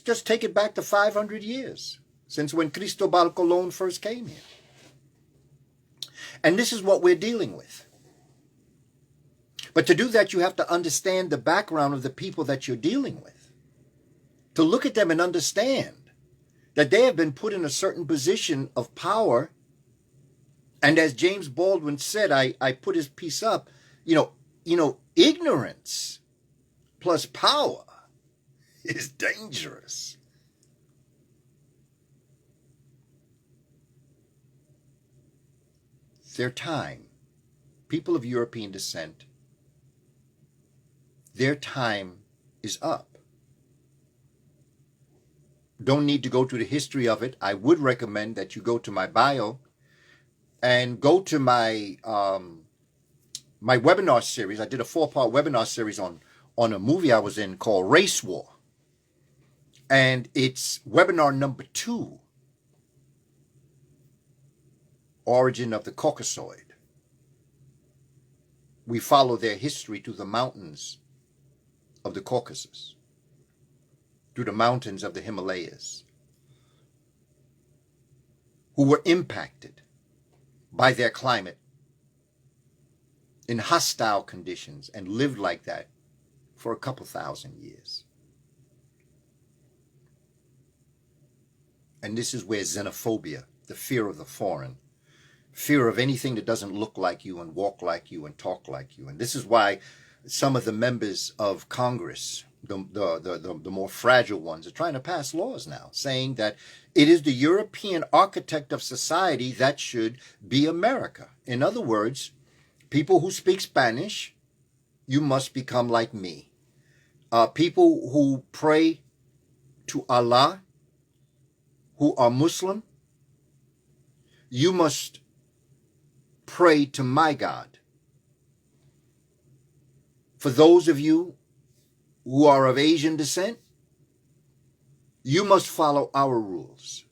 just take it back to 500 years since when Cristobal Colon first came here. And this is what we're dealing with. But to do that, you have to understand the background of the people that you're dealing with. To look at them and understand that they have been put in a certain position of power. And as James Baldwin said, I put his piece up, ignorance plus power is dangerous. Their time, people of European descent, their time is up. Don't need to go to the history of it. I would recommend that you go to my bio and go to my my webinar series. I did a 4-part webinar series on a movie I was in called Race War. And it's webinar number 2. Origin of the Caucasoid. We follow their history through the mountains of the Caucasus, through the mountains of the Himalayas, who were impacted by their climate in hostile conditions and lived like that for a couple thousand years. And this is where xenophobia, the fear of the foreign, fear of anything that doesn't look like you and walk like you and talk like you. And this is why some of the members of Congress, the more fragile ones, are trying to pass laws now saying that it is the European architect of society that should be America. In other words, people who speak Spanish, you must become like me. People who pray to Allah, who are Muslim, you must pray to my God. For those of you who are of Asian descent, you must follow our rules.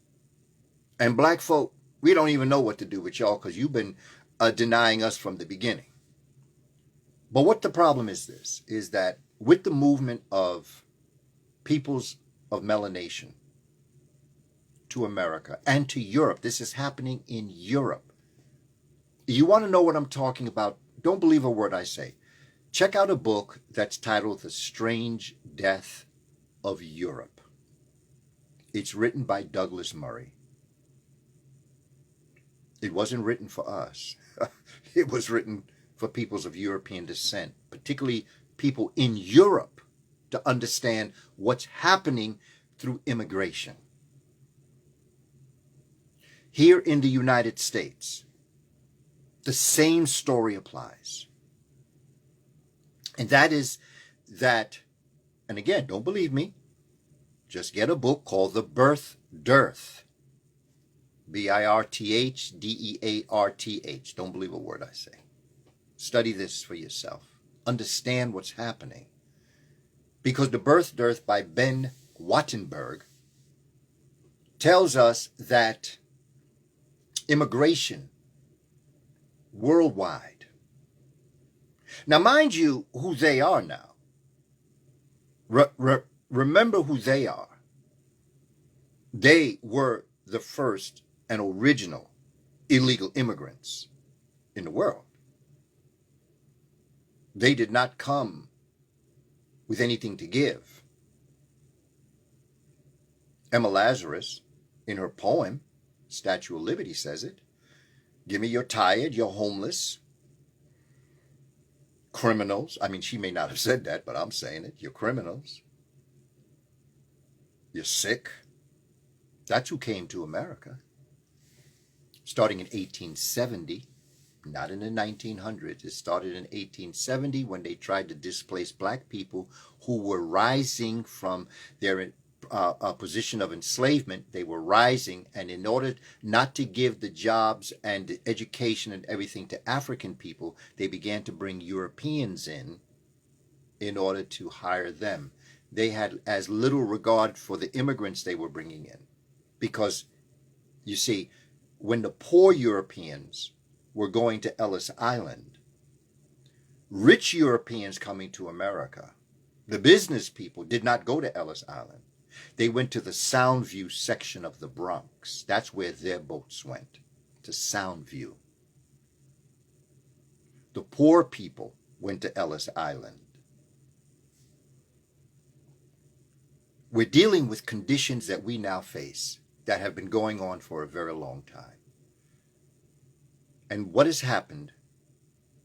And black folk, we don't even know what to do with y'all because you've been denying us from the beginning. But what the problem is this, is that with the movement of peoples of melanation to America and to Europe, this is happening in Europe. You want to know what I'm talking about? Don't believe a word I say. Check out a book that's titled The Strange Death of Europe. It's written by Douglas Murray. It wasn't written for us. It was written for peoples of European descent, particularly people in Europe, to understand what's happening through immigration. Here in the United States, the same story applies. And that is that, and again, don't believe me, just get a book called The Birth Dearth. Birthdearth. Don't believe a word I say. Study this for yourself. Understand what's happening. Because The Birth Dearth by Ben Wattenberg tells us that immigration worldwide. Now, mind you, who they are now. Remember who they are. They were the first and original illegal immigrants in the world. They did not come with anything to give. Emma Lazarus, in her poem, Statue of Liberty, says it. Give me your tired, your homeless, criminals. I mean, she may not have said that, but I'm saying it. You're criminals. You're sick. That's who came to America. Starting in 1870, not in the 1900s. It started in 1870 when they tried to displace black people who were rising from their position of enslavement. They were rising, and in order not to give the jobs and the education and everything to African people, they began to bring Europeans in order to hire them. They had as little regard for the immigrants they were bringing in. Because, you see, when the poor Europeans were going to Ellis Island, rich Europeans coming to America, the business people did not go to Ellis Island. They went to the Soundview section of the Bronx. That's where their boats went, to Soundview. The poor people went to Ellis Island. We're dealing with conditions that we now face that have been going on for a very long time. And what has happened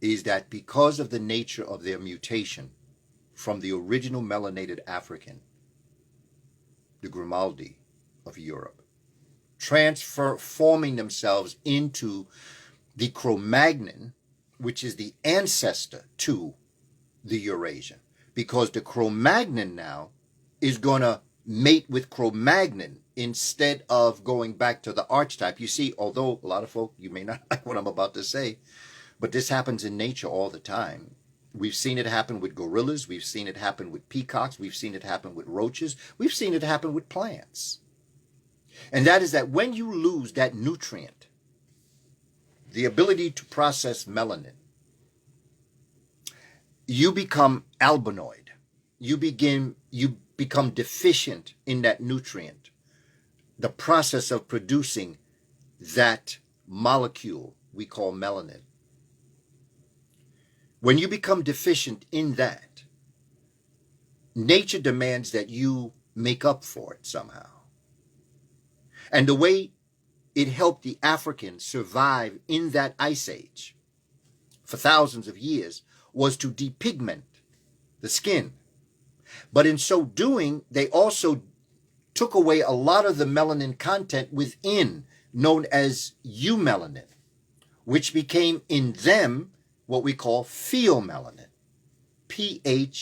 is that because of the nature of their mutation from the original melanated African, the Grimaldi of Europe, transforming themselves into the Cro-Magnon, which is the ancestor to the Eurasian, because the Cro-Magnon now is going to mate with Cro-Magnon instead of going back to the archetype. You see, although a lot of folk, you may not like what I'm about to say, but this happens in nature all the time. We've seen it happen with gorillas. We've seen it happen with peacocks. We've seen it happen with roaches. We've seen it happen with plants. And that is that when you lose that nutrient, the ability to process melanin, you become albinoid. You become deficient in that nutrient. The process of producing that molecule we call melanin. When you become deficient in that, nature demands that you make up for it somehow. And the way it helped the Africans survive in that ice age for thousands of years was to depigment the skin. But in so doing, they also took away a lot of the melanin content within, known as eumelanin, which became in them what we call pheomelanin. Pheomelanin.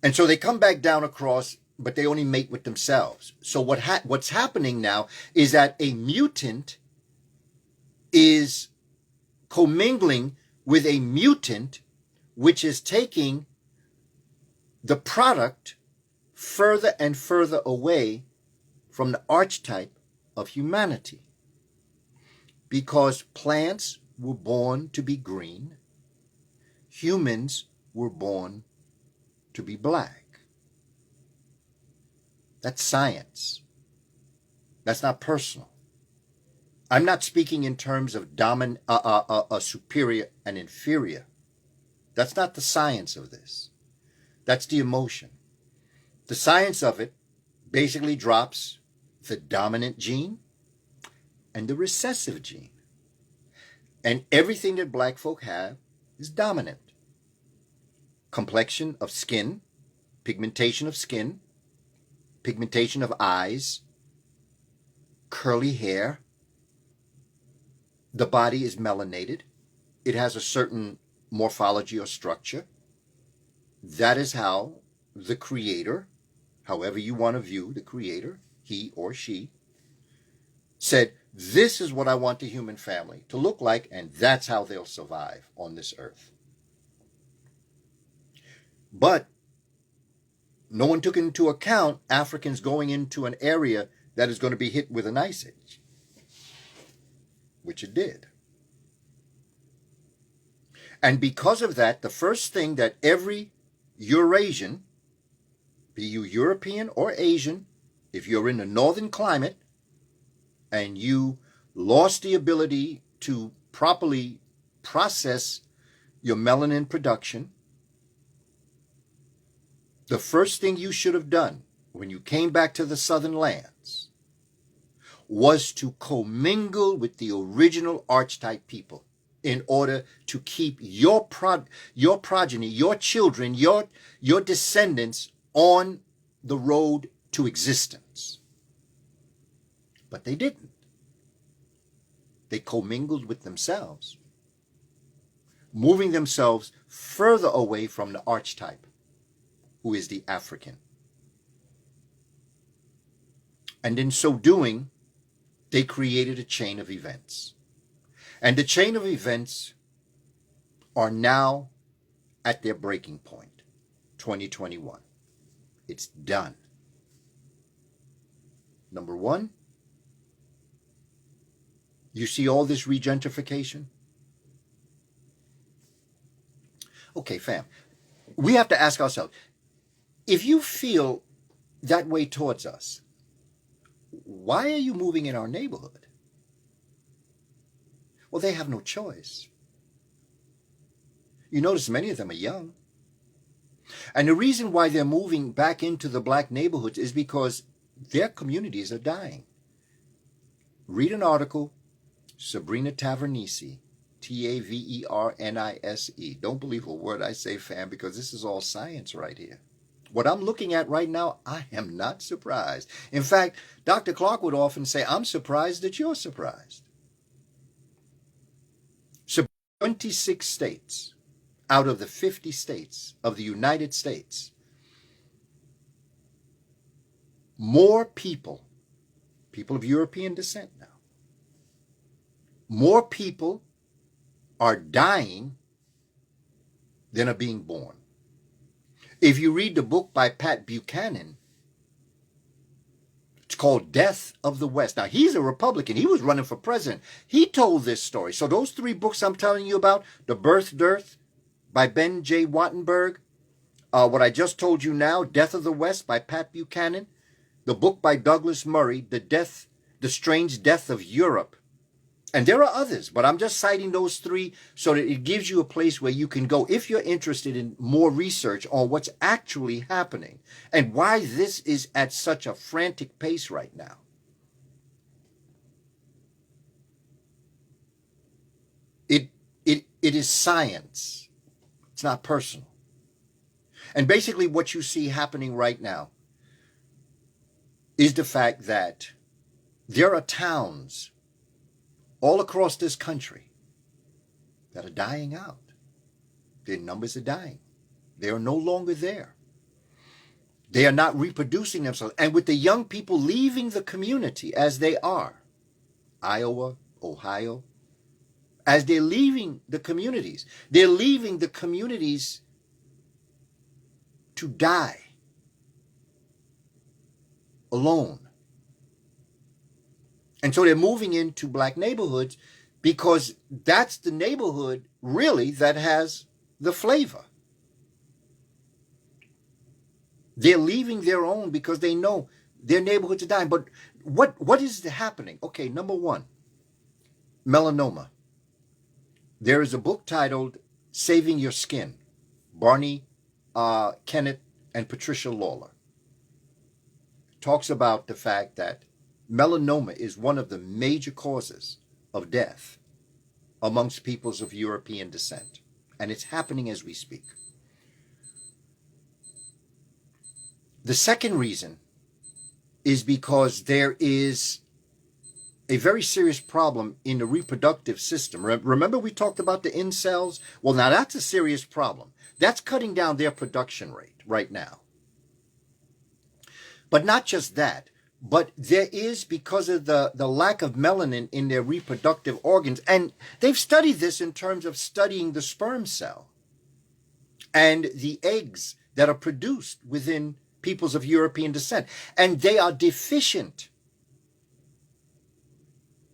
And so they come back down across, but they only mate with themselves. So what's happening now is that a mutant is commingling with a mutant, which is taking the product further and further away from the archetype of humanity. Because plants were born to be green, humans were born to be black. That's science. That's not personal. I'm not speaking in terms of superior and inferior. That's not the science of this. That's the emotion. The science of it basically drops the dominant gene and the recessive gene. And everything that black folk have is dominant. Complexion of skin, pigmentation of skin, pigmentation of eyes, curly hair. The body is melanated. It has a certain morphology or structure. That is how the creator, however you want to view the creator, he or she, said, this is what I want the human family to look like, and that's how they'll survive on this earth. But no one took into account Africans going into an area that is going to be hit with an ice age, which it did. And because of that, the first thing that every Eurasian, be you European or Asian, if you're in the northern climate and you lost the ability to properly process your melanin production, the first thing you should have done when you came back to the southern lands was to commingle with the original archetype people in order to keep your progeny, your children, your descendants on the road to existence. But they didn't. They commingled with themselves, moving themselves further away from the archetype, who is the African. And in so doing, they created a chain of events. And the chain of events are now at their breaking point, 2021. It's done. Number one, you see all this regentrification? Okay, fam. we have to ask ourselves, if you feel that way towards us, why are you moving in our neighborhood? Well, they have no choice. You notice many of them are young. And the reason why they're moving back into the black neighborhoods is because their communities are dying. Read an article, Sabrina Tavernise, Tavernise. Don't believe a word I say, fam, because this is all science right here. What I'm looking at right now, I am not surprised. In fact, Dr. Clark would often say, I'm surprised that you're surprised. 26 states out of the 50 states of the United States, more people of European descent now, more people are dying than are being born. If you read the book by Pat Buchanan, it's called Death of the West. Now, he's a Republican. He was running for president. He told this story. So those 3 books I'm telling you about, The Birth Dearth by Ben J. Wattenberg, what I just told you now, Death of the West by Pat Buchanan, the book by Douglas Murray, The Strange Death of Europe. And there are others, but I'm just citing those 3 so that it gives you a place where you can go if you're interested in more research on what's actually happening and why this is at such a frantic pace right now. It is science. It's not personal. And basically what you see happening right now is the fact that there are towns all across this country that are dying out. Their numbers are dying. They are no longer there. They are not reproducing themselves. And with the young people leaving the community as they are, Iowa, Ohio, as they're leaving the communities to die alone. And so they're moving into black neighborhoods because that's the neighborhood really that has the flavor. They're leaving their own because they know their neighborhoods are dying. But what is happening? Okay, number 1, melanoma. There is a book titled Saving Your Skin, Barney Kennett and Patricia Lawler. It talks about the fact that melanoma is one of the major causes of death amongst peoples of European descent. And it's happening as we speak. The second reason is because there is a very serious problem in the reproductive system. Remember we talked about the incels? Well, now that's a serious problem. That's cutting down their production rate right now. But not just that. But there is, because of the lack of melanin in their reproductive organs, and they've studied this in terms of studying the sperm cell and the eggs that are produced within peoples of European descent, and they are deficient.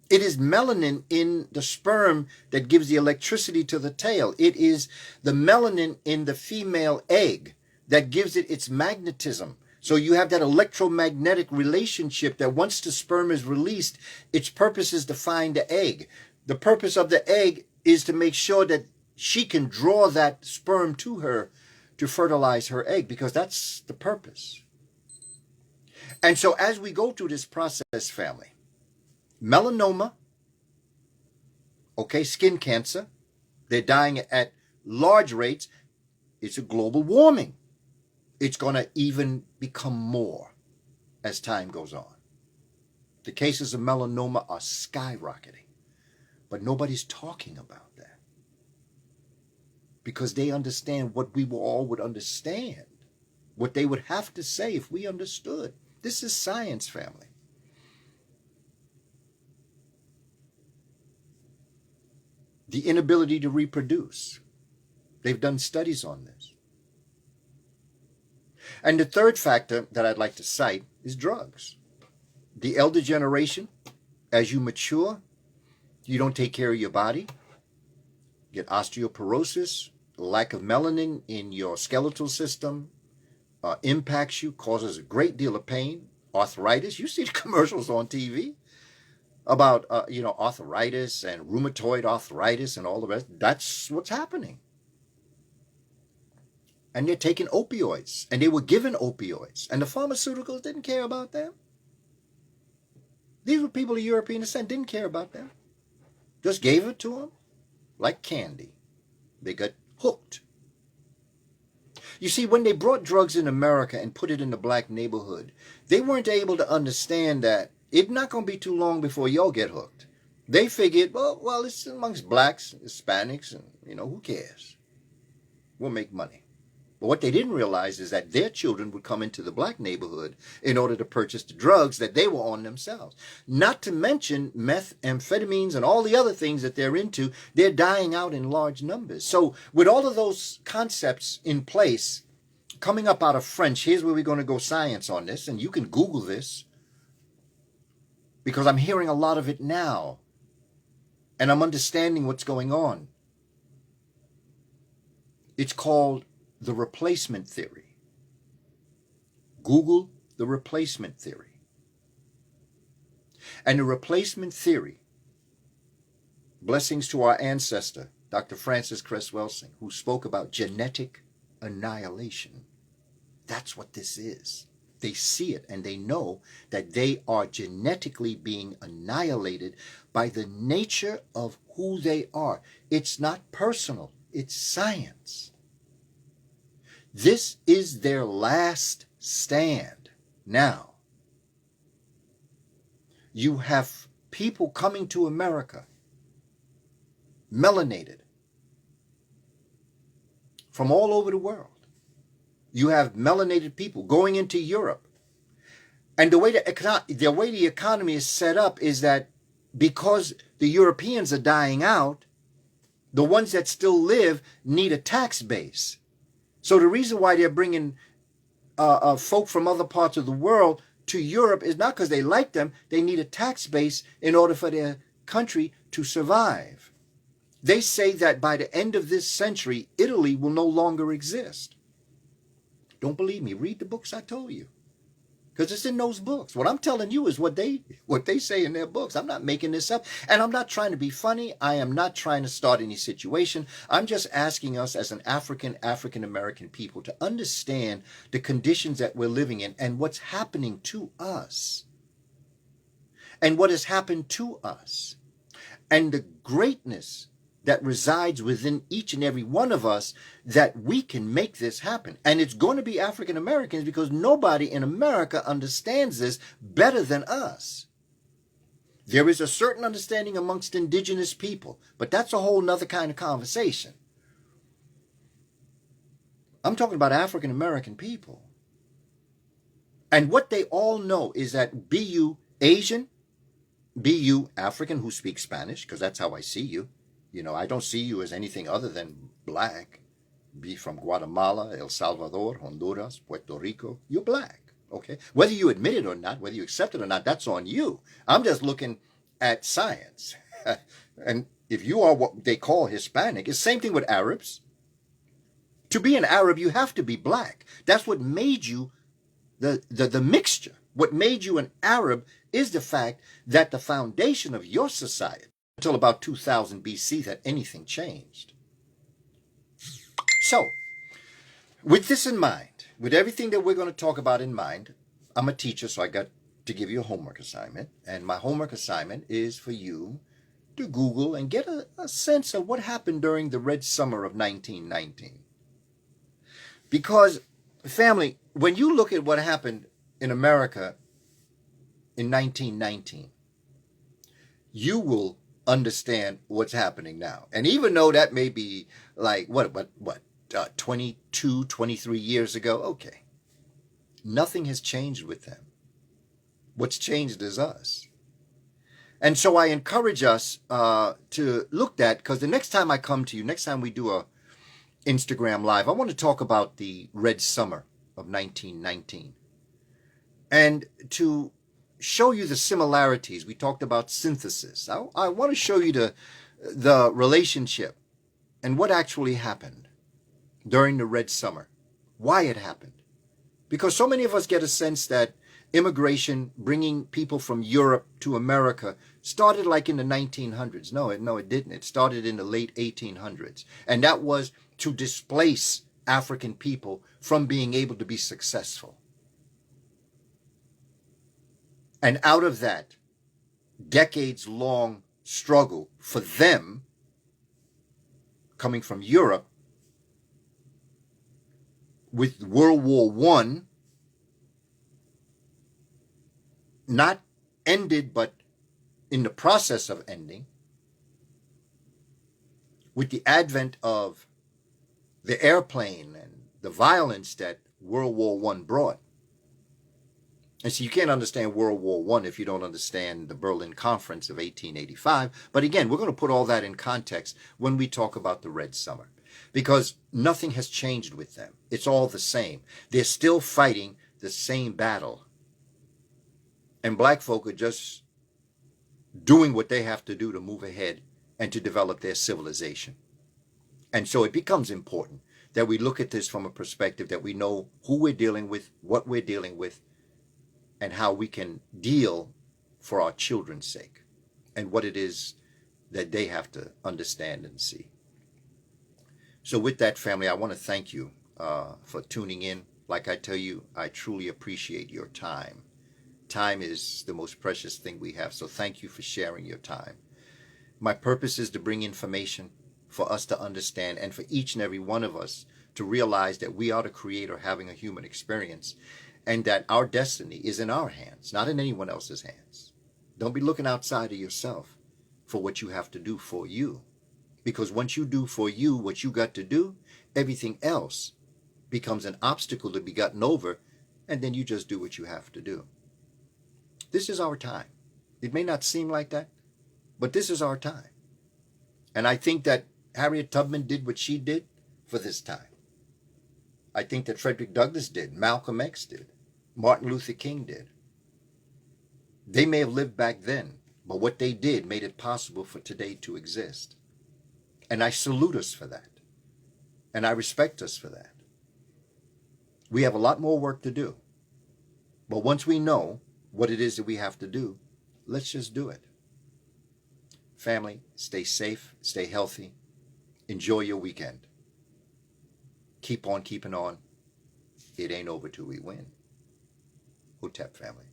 It is melanin in the sperm that gives the electricity to the tail. It is the melanin in the female egg that gives it its magnetism. So you have that electromagnetic relationship that once the sperm is released, its purpose is to find the egg. The purpose of the egg is to make sure that she can draw that sperm to her to fertilize her egg, because that's the purpose. And so as we go through this process, family, melanoma, okay, skin cancer, they're dying at large rates. It's a global warming. It's going to even become more as time goes on. The cases of melanoma are skyrocketing, but nobody's talking about that because they understand what we all would understand, what they would have to say if we understood. This is science, family. The inability to reproduce. They've done studies on this. And the third factor that I'd like to cite is drugs. The elder generation, as you mature, you don't take care of your body, you get osteoporosis, lack of melanin in your skeletal system impacts you, causes a great deal of pain, arthritis. You see the commercials on TV about arthritis and rheumatoid arthritis and all the rest. That's what's happening. And they're taking opioids, and they were given opioids, and the pharmaceuticals didn't care about them. These were people of European descent, didn't care about them. Just gave it to them like candy. They got hooked. You see, when they brought drugs in America and put it in the black neighborhood, they weren't able to understand that it's not going to be too long before y'all get hooked. They figured, well, it's amongst blacks, Hispanics, and, who cares? We'll make money. But what they didn't realize is that their children would come into the black neighborhood in order to purchase the drugs that they were on themselves. Not to mention methamphetamines and all the other things that they're into, they're dying out in large numbers. So with all of those concepts in place, coming up out of French, here's where we're going to go science on this, and you can Google this, because I'm hearing a lot of it now, and I'm understanding what's going on. It's called the replacement theory. Google the replacement theory. And the replacement theory, blessings to our ancestor, Dr. Francis Cress Welsing, who spoke about genetic annihilation. That's what this is. They see it and they know that they are genetically being annihilated by the nature of who they are. It's not personal, it's science. This is their last stand. Now, you have people coming to America, melanated, from all over the world. You have melanated people going into Europe. And the way the economy is set up is that because the Europeans are dying out, the ones that still live need a tax base. So the reason why they're bringing folk from other parts of the world to Europe is not because they like them. They need a tax base in order for their country to survive. They say that by the end of this century, Italy will no longer exist. Don't believe me. Read the books I told you, because it's in those books. What I'm telling you is what they say in their books. I'm not making this up, and I'm not trying to be funny. I am not trying to start any situation. I'm just asking us as an African-American people to understand the conditions that we're living in and what's happening to us and what has happened to us and the greatness that resides within each and every one of us, that we can make this happen. And it's going to be African Americans, because nobody in America understands this better than us. There is a certain understanding amongst indigenous people, but that's a whole nother kind of conversation. I'm talking about African American people. And what they all know is that be you Asian, be you African who speaks Spanish, because that's how I see you. I don't see you as anything other than black. Be from Guatemala, El Salvador, Honduras, Puerto Rico. You're black, okay? Whether you admit it or not, whether you accept it or not, that's on you. I'm just looking at science. And if you are what they call Hispanic, it's the same thing with Arabs. To be an Arab, you have to be black. That's what made you the mixture. What made you an Arab is the fact that the foundation of your society, until about 2000 BC, that anything changed. So, with this in mind, with everything that we're going to talk about in mind, I'm a teacher, so I got to give you a homework assignment. And my homework assignment is for you to Google and get a sense of what happened during the Red Summer of 1919. Because, family, when you look at what happened in America in 1919, you will understand what's happening now. And even though that may be like, 22, 23 years ago, okay. Nothing has changed with them. What's changed is us. And so I encourage us to look at, because the next time I come to you, next time we do a Instagram Live, I want to talk about the Red Summer of 1919. And to show you the similarities. We talked about synthesis. I want to show you the relationship and what actually happened. during the Red Summer. Why it happened? Because so many of us get a sense that immigration, bringing people from Europe to America, started like in the 1900s. No, it didn't. It started in the late 1800s. And that was to displace African people from being able to be successful. And out of that decades-long struggle for them, coming from Europe, with World War I, not ended, but in the process of ending, with the advent of the airplane and the violence that World War I brought. And so you can't understand World War I if you don't understand the Berlin Conference of 1885. But again, we're going to put all that in context when we talk about the Red Summer, because nothing has changed with them. It's all the same. They're still fighting the same battle. And black folk are just doing what they have to do to move ahead and to develop their civilization. And so it becomes important that we look at this from a perspective that we know who we're dealing with, what we're dealing with, and how we can deal for our children's sake, and what it is that they have to understand and see. So with that, family, I want to thank you for tuning in. Like I tell you, I truly appreciate your time. Time is the most precious thing we have, so thank you for sharing your time. My purpose is to bring information for us to understand, and for each and every one of us to realize that we are the creator having a human experience, and that our destiny is in our hands, not in anyone else's hands. Don't be looking outside of yourself for what you have to do for you. Because once you do for you what you got to do, everything else becomes an obstacle to be gotten over, and then you just do what you have to do. This is our time. It may not seem like that, but this is our time. And I think that Harriet Tubman did what she did for this time. I think that Frederick Douglass did, Malcolm X did, Martin Luther King did. They may have lived back then, but what they did made it possible for today to exist. And I salute us for that. And I respect us for that. We have a lot more work to do. But once we know what it is that we have to do, let's just do it. Family, stay safe, stay healthy. Enjoy your weekend. Keep on keeping on. It ain't over till we win. Hotep, family.